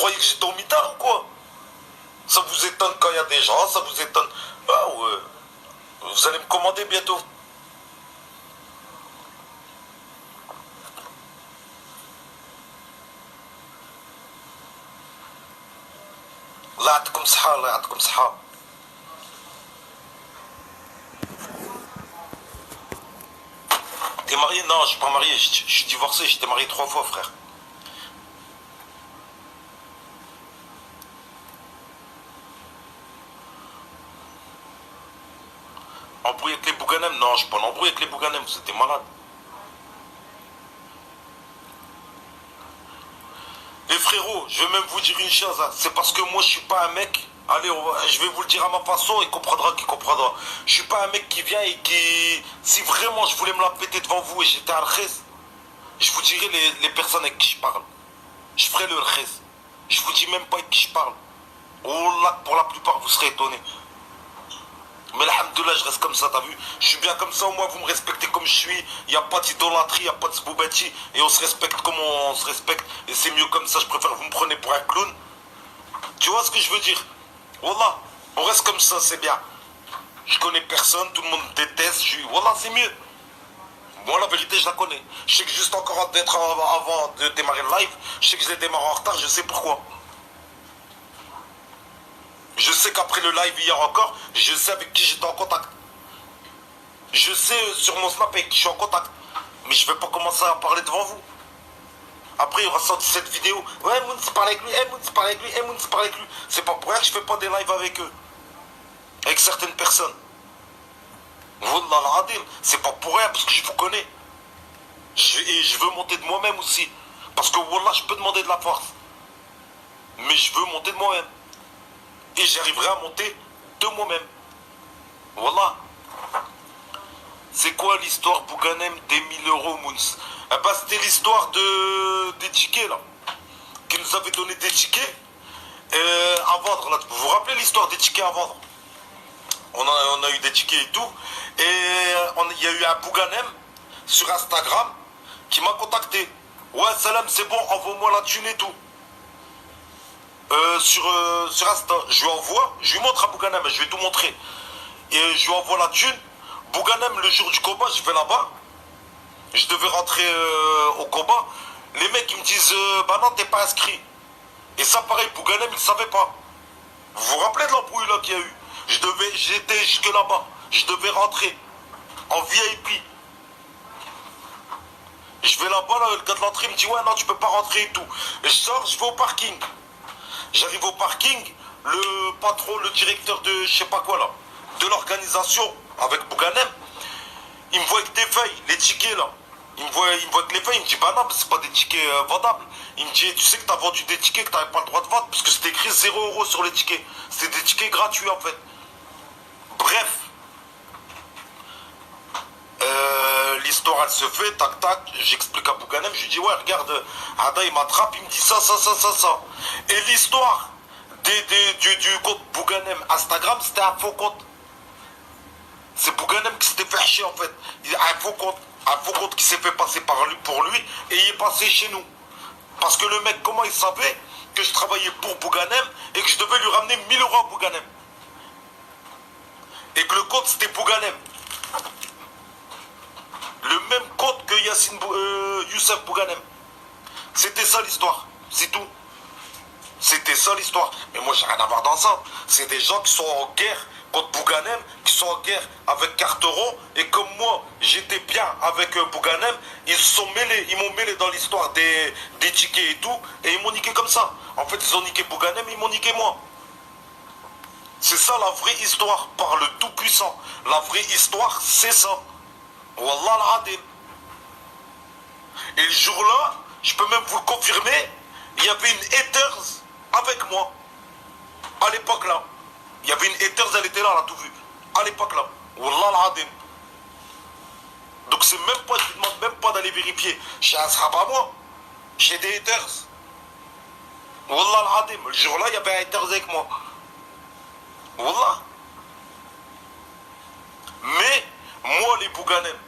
croyez que j'étais au mitard ou quoi? Ça vous étonne quand il y a des gens, ça vous étonne. Ah ouais. Vous allez me commander bientôt. الله يعطيكم الصحة الله يعطيكم الصحة. T'es marié? Non, je suis pas marié, je suis divorcé, j'étais marié 3 fois, frère. Embrouillé avec les Bouganem? Non, je suis pas en embrouille avec les Bouganem, vous êtes des malades. Les frérots, je vais même vous dire une chose, hein. C'est parce que moi je suis pas un mec. Allez, je vais vous le dire à ma façon, il comprendra qui comprendra. Je suis pas un mec qui vient et qui... Si vraiment je voulais me la péter devant vous et j'étais à l'Khez, je vous dirais les personnes avec qui je parle. Je ferai le Khez. Je vous dis même pas avec qui je parle. Oh là, pour la plupart, vous serez étonnés. Mais alhamdoulilah, je reste comme ça, t'as vu? Je suis bien comme ça, au moins vous me respectez comme je suis. Il n'y a pas d'idolâtrie, il n'y a pas de zboubetti. Et on se respecte comme on se respecte. Et c'est mieux comme ça, je préfère vous me prenez pour un clown. Tu vois ce que je veux dire? Wallah, on reste comme ça, c'est bien. Je connais personne, tout le monde me déteste. Wallah, c'est mieux. Moi, la vérité, je la connais. Je sais que juste encore d'être avant de démarrer le live, je sais que je l'ai démarré en retard, je sais pourquoi. Je sais qu'après le live hier encore, je sais avec qui j'étais en contact. Je sais sur mon snap avec qui je suis en contact. Mais je vais pas commencer à parler devant vous. Après, il y aura sorti cette vidéo. Ouais, Moons parle avec lui, Moons parle avec lui, Moons parle avec lui. C'est pas pour rien que je fais pas des lives avec eux. Avec certaines personnes. Wallah al-Adil, c'est pas pour rien parce que je vous connais. Et je veux monter de moi-même aussi. Parce que Wallah, je peux demander de la force. Mais je veux monter de moi-même. Et j'arriverai à monter de moi-même. Voilà. C'est quoi l'histoire Bouganem des 1000 euros, Moons? Eh ben, c'était l'histoire des tickets, là. Qui nous avait donné des tickets à vendre, là. Vous vous rappelez l'histoire des tickets à vendre? On a eu des tickets et tout. Et il y a eu un Bouganem sur Instagram qui m'a contacté. Ouais, salam, c'est bon, envoie-moi la thune et tout. Sur Insta, je lui envoie, je lui montre à Bouganem, je vais tout montrer. Et je lui envoie la thune. Bouganem, le jour du combat, je vais là-bas. Je devais rentrer au combat. Les mecs, ils me disent, bah non, t'es pas inscrit. Et ça, pareil, Bouganem, il ne savait pas. Vous vous rappelez de l'embrouille là qu'il y a eu? J'étais jusque là-bas. Je devais rentrer en VIP. Je vais là-bas, là, le gars de l'entrée me dit, ouais, non, tu peux pas rentrer et tout. Et je sors, je vais au parking. J'arrive au parking, le patron, le directeur de je sais pas quoi là, de l'organisation avec Bouganem, il me voit avec des feuilles, les tickets là. Il me voit avec les feuilles, il me dit bah non, mais c'est pas des tickets vendables. Il me dit tu sais que t'as vendu des tickets que t'avais pas le droit de vendre parce que c'était écrit 0 € sur les tickets. C'était des tickets gratuits en fait. Bref. L'histoire elle se fait, tac tac, j'explique à Bouganem, je lui dis ouais regarde, Ada il m'attrape, il me dit ça. Et l'histoire du compte Bouganem Instagram, c'était un faux compte. C'est Bouganem qui s'était fait chier en fait. Un faux compte qui s'est fait passer pour lui et il est passé chez nous. Parce que le mec, comment il savait que je travaillais pour Bouganem et que je devais lui ramener 1000 € à Bouganem. Et que le compte c'était Bouganem. Le même compte que Youssef Bouganem. C'était ça l'histoire. C'est tout. C'était ça l'histoire. Mais moi j'ai rien à voir dans ça. C'est des gens qui sont en guerre contre Bouganem, qui sont en guerre avec Carteron. Et comme moi j'étais bien avec Bouganem, ils se sont mêlés. Ils m'ont mêlé dans l'histoire des tickets et tout. Et ils m'ont niqué comme ça. En fait ils ont niqué Bouganem, ils m'ont niqué moi. C'est ça la vraie histoire par le Tout-Puissant. La vraie histoire c'est ça. Wallah al-Adil. Et le jour-là, je peux même vous le confirmer, il y avait une haters avec moi. À l'époque là. Il y avait une haters, elle était là, elle a tout vu. À l'époque là. Wallah al-Adil. Donc c'est même pas, je ne demande même pas d'aller vérifier. Chez un sahaba à moi. Chez des haters. Wallah al-Adil. Le jour-là, il y avait un haters avec moi. Wallah. Mais, moi les Bouganem,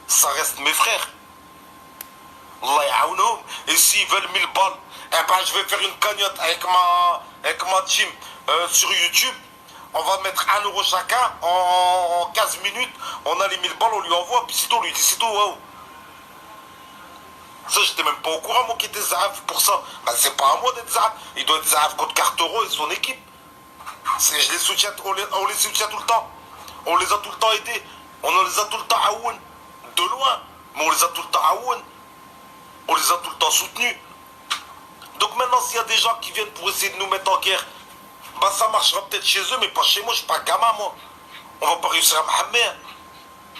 ça reste mes frères. Allah yaounoum. Et s'ils veulent 1000 balles, eh ben je vais faire une cagnotte avec ma team sur YouTube. On va mettre 1 € chacun. En 15 minutes, on a les 1000 balles, on lui envoie. Puis c'est tout, lui dit c'est tout. Wow. Ça, j'étais même pas au courant, moi, qui était Zahav pour ça. Ben, c'est pas à moi d'être Zahav. Il doit être Zahav contre Cartero et son équipe. Je les soutiens, on les soutient tout le temps. On les a tout le temps aidés. On les a tout le temps aoun. De loin. Mais on les a tout le temps aoun. On les a tout le temps soutenus. Donc maintenant, s'il y a des gens qui viennent pour essayer de nous mettre en guerre, bah ça marchera peut-être chez eux, mais pas chez moi. Je suis pas gamin, moi. On va pas réussir à Mohamed. Hein.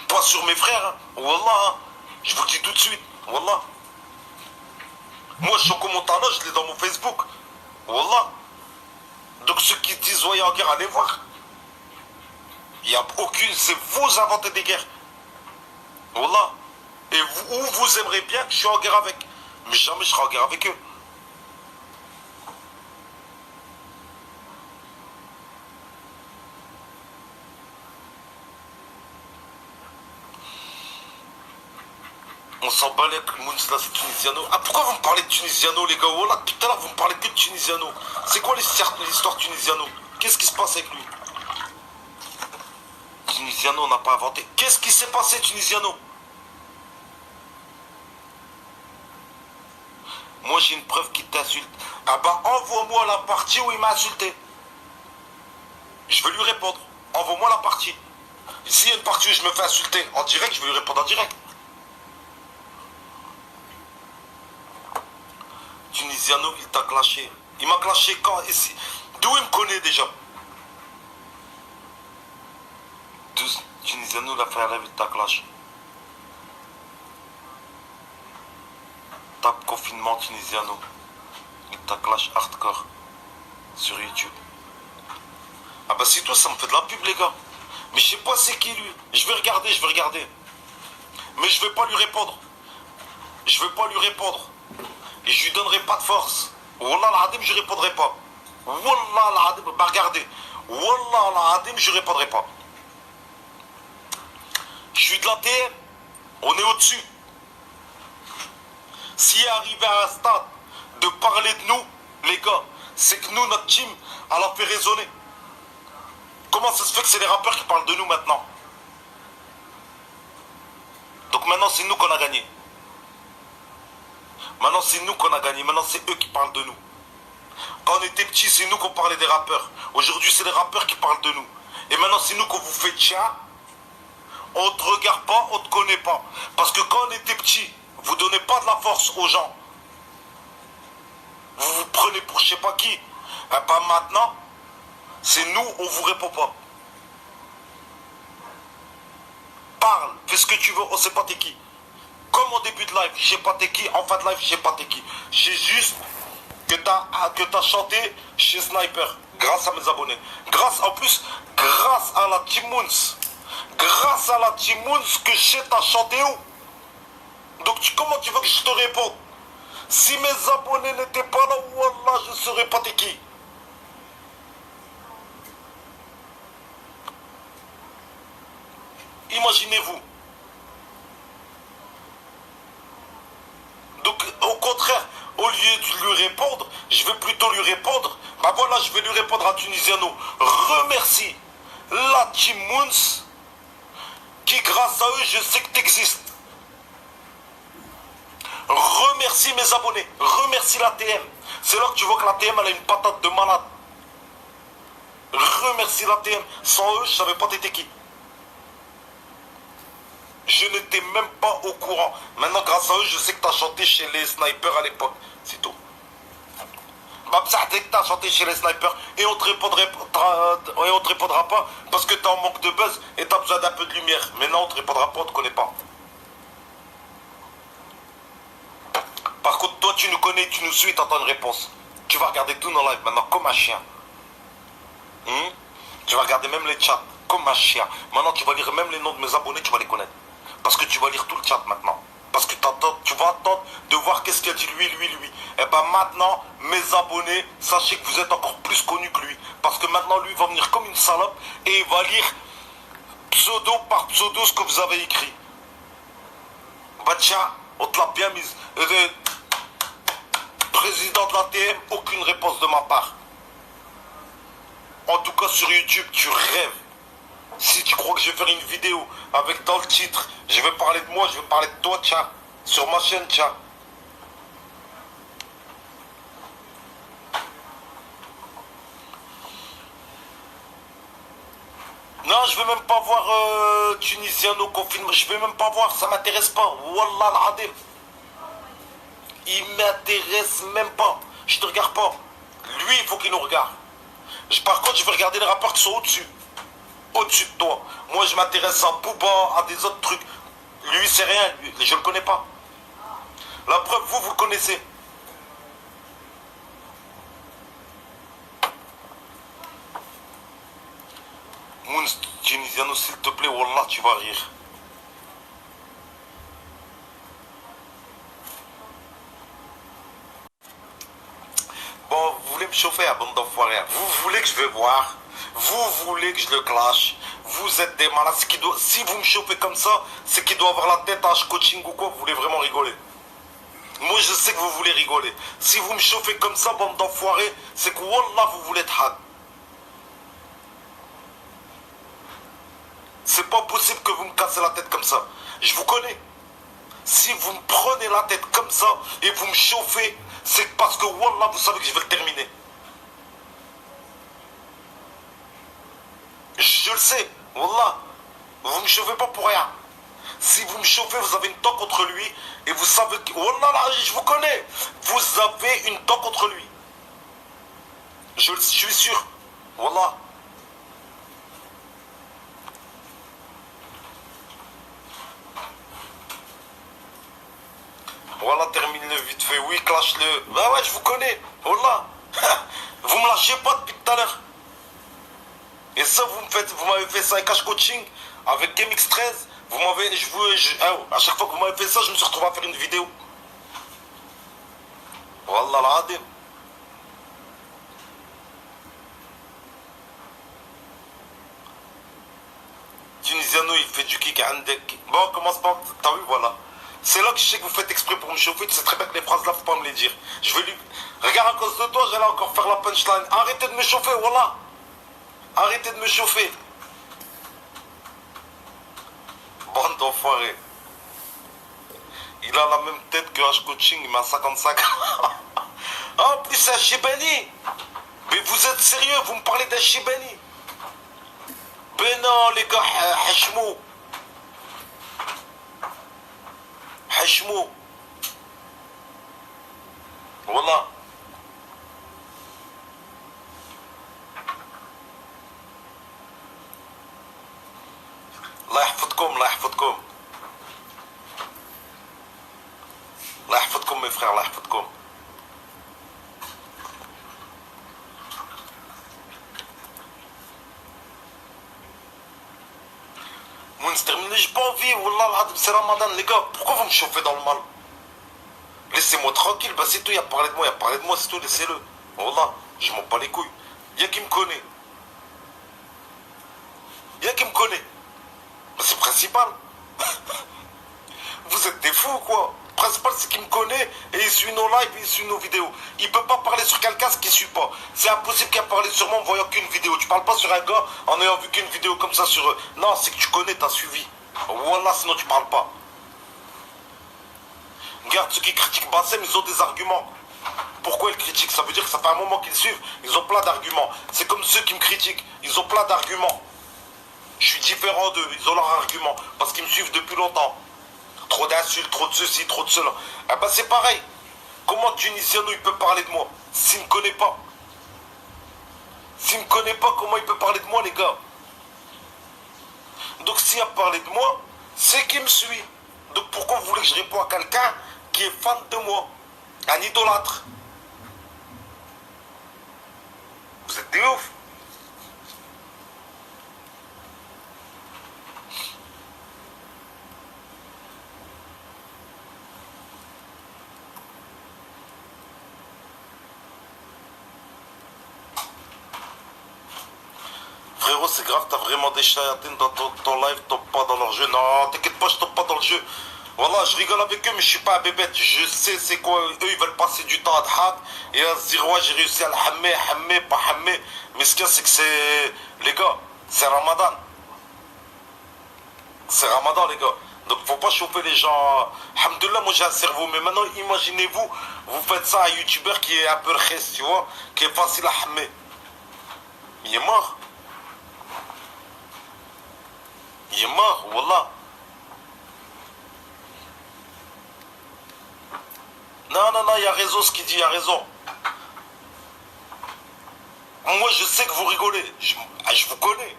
Pas sur mes frères. Hein. Wallah. Hein. Je vous le dis tout de suite. Wallah. Moi, Choco Montana, je l'ai dans mon Facebook. Wallah. Donc ceux qui disent voyez en guerre, allez voir. Il n'y a aucune... C'est vous inventez des guerres. Wallah. Et vous, ou vous aimerez bien que je sois en guerre avec. Mais jamais je serai en guerre avec eux. On s'en bat les Mouns là, c'est Tunisiano. Ah, pourquoi vous me parlez de Tunisiano, les gars? Voilà, tout à l'heure, vous me parlez que de Tunisiano. C'est quoi l'histoire Tunisiano? Qu'est-ce qui se passe avec lui? Tunisiano, on n'a pas inventé. Qu'est-ce qui s'est passé, Tunisiano? Moi, j'ai une preuve qui t'insulte. Ah bah, envoie-moi la partie où il m'a insulté. Je vais lui répondre. Envoie-moi la partie. S'il y a une partie où je me fais insulter en direct, je vais lui répondre en direct. Tunisiano, il t'a clashé. Il m'a clashé quand? D'où il me connaît déjà? Tunisiano, il a fait un rêve, il t'a clashé. Tape confinement Tunisiano. Il t'a clash hardcore. Sur YouTube. Ah bah c'est toi, ça me fait de la pub, les gars. Mais je sais pas c'est qui lui. Je vais regarder. Mais je vais pas lui répondre. Je vais pas lui répondre. Et je lui donnerai pas de force. Wallah l'Adim, je répondrai pas. Wallah l'Adim, bah regardez. Wallah l'Adim, je répondrai pas. Je suis de la TM. On est au-dessus. S'il est arrivé à un stade de parler de nous, les gars, c'est que nous, notre team, elle a fait raisonner. Comment ça se fait que c'est les rappeurs qui parlent de nous maintenant? Donc maintenant, c'est nous qu'on a gagné. Maintenant, c'est nous qu'on a gagné. Maintenant, c'est eux qui parlent de nous. Quand on était petits, c'est nous qu'on parlait des rappeurs. Aujourd'hui, c'est les rappeurs qui parlent de nous. Et maintenant, c'est nous qu'on vous fait tiens. On ne te regarde pas, on ne te connaît pas. Parce que quand on était petits, vous ne donnez pas de la force aux gens. Vous vous prenez pour je sais pas qui. Eh ben maintenant, c'est nous, on vous répond pas. Parle, fais ce que tu veux, on sait pas t'es qui. Comme en début de live, je sais pas t'es qui, en fin de live, je sais pas t'es qui. Je sais juste que t'as chanté chez Sniper, grâce à mes abonnés. En plus, grâce à la Team Moons. Grâce à la Team Moons que je sais t'as chanté où. Donc comment tu veux que je te réponde? Si mes abonnés n'étaient pas là, wallah, je ne saurais pas t'es qui. Imaginez-vous. Donc au contraire, au lieu de lui répondre, je vais plutôt lui répondre. Bah voilà, je vais lui répondre à Tunisiano. Remercie la Team Moons qui grâce à eux, je sais que tu existes. Remercie mes abonnés. Remercie la TM. C'est là que tu vois que la TM elle a une patate de malade. Remercie la TM. Sans eux, je ne savais pas t'étais qui. Je n'étais même pas au courant. Maintenant, grâce à eux, je sais que tu as chanté chez les snipers à l'époque. C'est tout. Bah, dès que tu as chanté chez les snipers et on te répondra pas parce que tu es en manque de buzz et tu as besoin d'un peu de lumière. Mais non, on te répondra pas, on te connaît pas. Par contre, toi, tu nous connais, tu nous suis, tu entends une réponse. Tu vas regarder tout nos lives maintenant comme un chien. Tu vas regarder même les chats comme un chien. Maintenant, tu vas lire même les noms de mes abonnés, tu vas les connaître. Parce que tu vas lire tout le chat maintenant. Parce que tu vas attendre de voir qu'est-ce qu'il a dit lui. Et ben maintenant, mes abonnés, sachez que vous êtes encore plus connus que lui. Parce que maintenant, lui va venir comme une salope et il va lire pseudo par pseudo ce que vous avez écrit. Bah tiens, On te l'a bien mise. Président de l'ATM, aucune réponse de ma part. En tout cas sur YouTube, tu rêves. Si tu crois que je vais faire une vidéo avec dans le titre, je vais parler de moi, je vais parler de toi, tiens. Sur ma chaîne, tiens. Non, je vais même pas voir Tunisiano qu'on filme. Je vais même pas voir, ça m'intéresse pas. Wallah al-Adim. Il m'intéresse même pas. Je te regarde pas. Lui, il faut qu'il nous regarde. Par contre, je vais regarder les rappeurs qui sont au-dessus. Au-dessus de toi. Moi, je m'intéresse à Booba, à des autres trucs. Lui, c'est rien. Lui, je le connais pas. La preuve, vous le connaissez. Moons, Tunisiano, s'il te plaît, Wallah, tu vas rire. Bon, vous voulez me chauffer à bande d'enfoirés. Vous voulez que je vais voir. Vous voulez que je le clash. Vous êtes des malades. Si vous me chauffez comme ça, c'est qu'il doit avoir la tête à coaching ou quoi. Vous voulez vraiment rigoler. Moi, je sais que vous voulez rigoler. Si vous me chauffez comme ça, bande d'enfoirés, c'est que Wallah, vous voulez être had. C'est pas possible que vous me cassez la tête comme ça. Je vous connais. Si vous me prenez la tête comme ça et vous me chauffez, c'est parce que Wallah, vous savez que je vais le terminer. Je le sais, Wallah. Vous me chauffez pas pour rien. Si vous me chauffez, vous avez une dent contre lui et vous savez que... Wallah, là, je vous connais. Vous avez une dent contre lui. Je suis sûr. Wallah. Voilà, termine-le vite fait. Oui, clash-le. Bah ouais, je vous connais. Wallah. Vous me lâchez pas depuis tout à l'heure. Et ça, vous m'avez fait ça avec Cash Coaching, avec GameX13. Vous m'avez, à chaque fois que vous m'avez fait ça, je me suis retrouvé à faire une vidéo. Wallah l'adem. Tunisiano, il fait du kick à Andek. Bon, on commence pas. T'as vu, voilà. C'est là que je sais que vous faites exprès pour me chauffer. Tu sais très bien que les phrases là, faut pas me les dire. Je vais lui. Regarde, à cause de toi, j'allais encore faire la punchline. Arrêtez de me chauffer, voilà. Arrêtez de me chauffer. Bande d'enfoirés. Il a la même tête que H Coaching, il m'a 55 ans. En plus, c'est un Chibani. Mais vous êtes sérieux, vous me parlez d'un Chibani. Ben non, les gars, Hachmou. Hachmou. Voilà. الله يحفظكم الله يحفظكم الله يحفظكم mes frères الله يحفظكم. Moons, terminé, j'ai pas envie, wallah, c'est Ramadan, les gars, pourquoi vous me chauffez dans le mal? Laissez-moi tranquille, bah c'est tout, il a parlé de moi, c'est tout, laissez-le. Wallah, je m'en bats les couilles. Y'a qui me connaît. Y'a qui me connaît. Bah c'est principal. Vous êtes des fous ou quoi? Le principal c'est qu'il me connaît et il suit nos lives, il suit nos vidéos. Il peut pas parler sur quelqu'un ce qu'il suit pas. C'est impossible qu'il a parlé sur moi en voyant qu'une vidéo. Tu parles pas sur un gars en ayant vu qu'une vidéo comme ça sur eux. Non, c'est que tu connais, t'as suivi. Voilà, sinon tu parles pas. Regarde, ceux qui critiquent Bassem, ils ont des arguments. Pourquoi ils critiquent? Ça veut dire que ça fait un moment qu'ils suivent. Ils ont plein d'arguments. C'est comme ceux qui me critiquent. Ils ont plein d'arguments. Je suis différent d'eux. Ils ont leurs arguments. Parce qu'ils me suivent depuis longtemps. Trop d'insultes, trop de ceci, trop de cela. Eh ben c'est pareil. Comment Tunisiano il peut parler de moi s'il ne me connaît pas? S'il ne me connaît pas, comment il peut parler de moi, les gars? Donc s'il a parlé de moi, c'est qu'il me suit. Donc pourquoi vous voulez que je réponde à quelqu'un qui est fan de moi? Un idolâtre. Vous êtes des ouf. Frérot, c'est grave, t'as vraiment des chayatines dans ton live, top pas dans leur jeu. Non, t'inquiète pas, je top pas dans le jeu. Voilà, je rigole avec eux, mais je suis pas un bébête. Je sais c'est quoi. Eux, ils veulent passer du temps à Dhak et à se dire, ouais, j'ai réussi à le hammer, pas hammer. Mais ce qu'il y a, c'est que c'est. Les gars, c'est Ramadan. C'est Ramadan, les gars. Donc, faut pas chauffer les gens. Alhamdoulilah, moi j'ai un cerveau. Mais maintenant, imaginez-vous, vous faites ça à un youtubeur qui est un peu rkhès, tu vois, qui est facile à hammer. Il est mort. Il est mort, wallah. Non, non, non, il y a raison ce qu'il dit, il y a raison. Moi, je sais que vous rigolez. Je vous connais.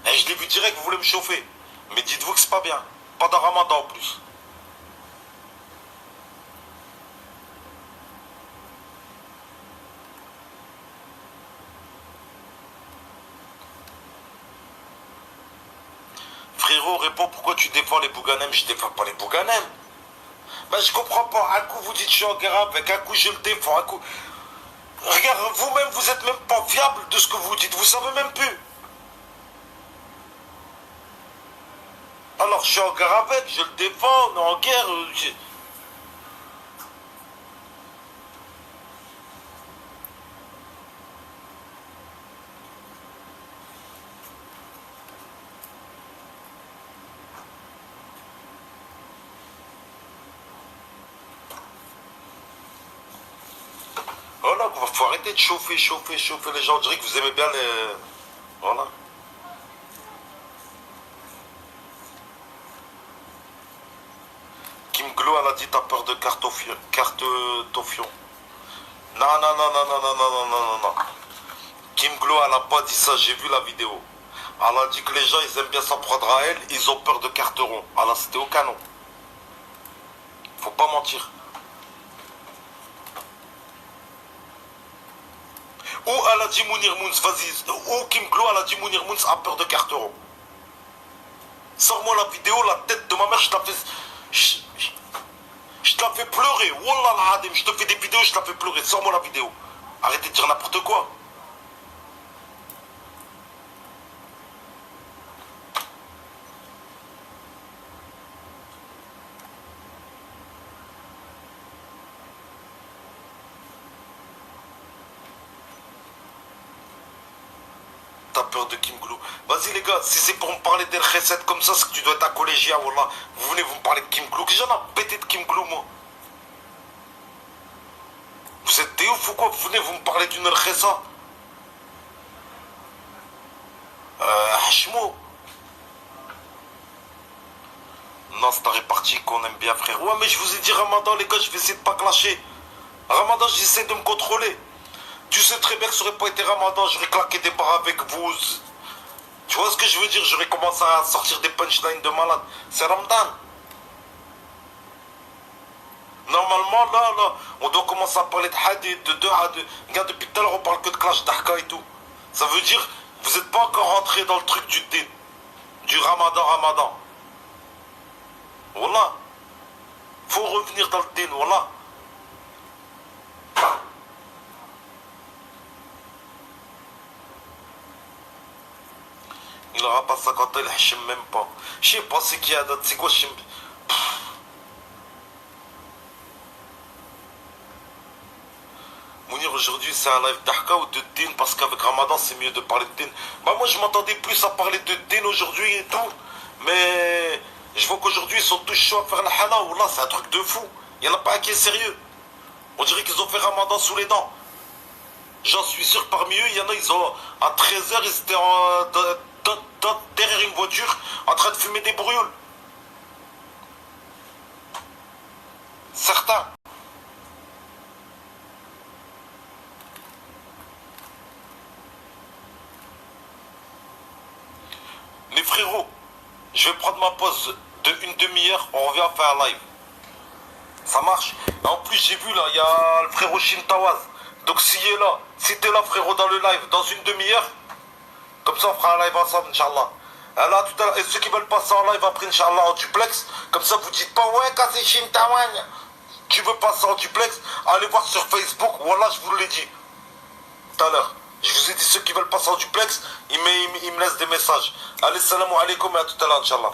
Et je l'ai vu direct, vous voulez me chauffer. Mais dites-vous que c'est pas bien. Pas dans Ramadan en plus. Frérot, réponds pourquoi tu défends les Bouganem. Je défends pas les Bouganem. Ben, je comprends pas. Un coup, vous dites je suis en guerre avec. Un coup, je le défends. Un coup. Regarde, vous-même, vous êtes même pas fiable de ce que vous dites. Vous savez même plus. Alors, je suis en guerre avec. Je le défends. On est en guerre. Voilà, faut arrêter de chauffer les gens. On dirait que vous aimez bien les. Voilà. Kim Glo, elle a dit t'as peur de cartoffion. Non, non, non, non, non, non, non, non, non, non, non. Kim Glo, elle a pas dit ça, j'ai vu la vidéo. Elle a dit que les gens, ils aiment bien s'en prendre à elle, ils ont peur de carteron. Alors c'était au canon. Faut pas mentir. Ou elle a dit Mounir Mouns, vas-y. Ou Kim Glo, elle a dit Mounir Mouns a peur de carteron. Sors-moi la vidéo, la tête de ma mère, je te la fais. Je te la fais pleurer. Wallah l'adem, je te fais des vidéos, je te la fais pleurer. Sors-moi la vidéo. Arrêtez de dire n'importe quoi. T'as peur de Kim Glou. Vas-y les gars, si c'est pour me parler d'El Khesed comme ça, c'est que tu dois être un collégien, wallah. Vous venez vous me parler de Kim Glou. Que j'en ai pété de Kim Glou, moi. Vous êtes des ouf ou quoi? Vous venez vous me parler d'une El Khesa. Hachmo. Non, c'est ta répartie qu'on aime bien, frère. Ouais, mais je vous ai dit Ramadan, les gars, je vais essayer de pas clasher. Ramadan, j'essaie de me contrôler. Tu sais très bien que ça aurait pas été Ramadan, j'aurais claqué des barres avec vous. Tu vois ce que je veux dire? J'aurais commencé à sortir des punchlines de malade. C'est Ramadan. Normalement, là, on doit commencer à parler de hadith, de deux hadith. Regarde, depuis tout à l'heure, on parle que de clash d'Ahka et tout. Ça veut dire, vous n'êtes pas encore rentré dans le truc du din. Du Ramadan. Voilà. Faut revenir dans le din, voilà. Il n'aura pas 50 ans, il ne même pas. Je sais pas c'est qui a d'autres, c'est quoi je... Mounir, aujourd'hui c'est un live d'Ahka ou de din parce qu'avec Ramadan c'est mieux de parler de din. Bah moi je m'attendais plus à parler de din aujourd'hui et tout. Mais je vois qu'aujourd'hui ils sont tous chauds à faire la hala. Wallah, c'est un truc de fou. Il n'y en a pas un qui est sérieux. On dirait qu'ils ont fait Ramadan sous les dents. J'en suis sûr parmi eux, il y en a, ils ont à 13 h ils étaient derrière une voiture en train de fumer des brioles. Certains. Les frérots, je vais prendre ma pause de une demi-heure, on revient faire un live. Ça marche. Et en plus j'ai vu là, il y a le frérot Shintawaz. Donc s'il est là, si t'es là frérot dans le live, dans une demi-heure, comme ça on fera un live ensemble, Inch'Allah. Là, tout à l'heure, et ceux qui veulent passer en live après, Inch'Allah, en duplex, comme ça vous dites pas, ouais, quand c'est Shintawaz, tu veux passer en duplex, allez voir sur Facebook, voilà, je vous l'ai dit. Tout à l'heure. Je vous ai dit, ceux qui veulent passer en duplex, ils me laissent des messages. Allez, salam alaikum et à tout à l'heure, Inch'Allah.